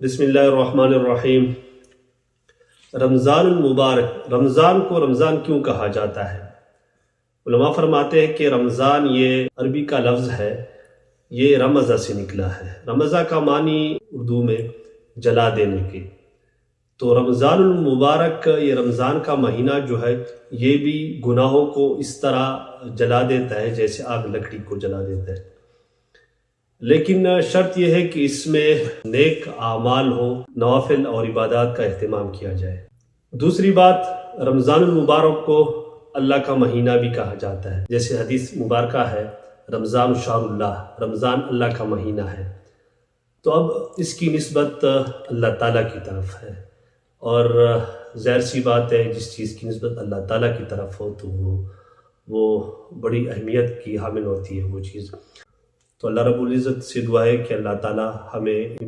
بسم اللہ الرحمن الرحیم۔ رمضان المبارک، رمضان کو رمضان کیوں کہا جاتا ہے؟ علماء فرماتے ہیں کہ رمضان یہ عربی کا لفظ ہے، یہ رمضہ سے نکلا ہے۔ رمضہ کا معنی اردو میں جلا دینے کے، تو رمضان المبارک یہ رمضان کا مہینہ جو ہے یہ بھی گناہوں کو اس طرح جلا دیتا ہے جیسے آگ لکڑی کو جلا دیتا ہے، لیکن شرط یہ ہے کہ اس میں نیک اعمال ہو، نوافل اور عبادات کا اہتمام کیا جائے۔ دوسری بات، رمضان المبارک کو اللہ کا مہینہ بھی کہا جاتا ہے، جیسے حدیث مبارکہ ہے رمضان شہر اللہ، رمضان اللہ کا مہینہ ہے، تو اب اس کی نسبت اللہ تعالیٰ کی طرف ہے، اور ظاہر سی بات ہے جس چیز کی نسبت اللہ تعالیٰ کی طرف ہو تو وہ بڑی اہمیت کی حامل ہوتی ہے وہ چیز۔ تو اللہ رب العزت سے دعا ہے کہ اللہ تعالیٰ ہمیں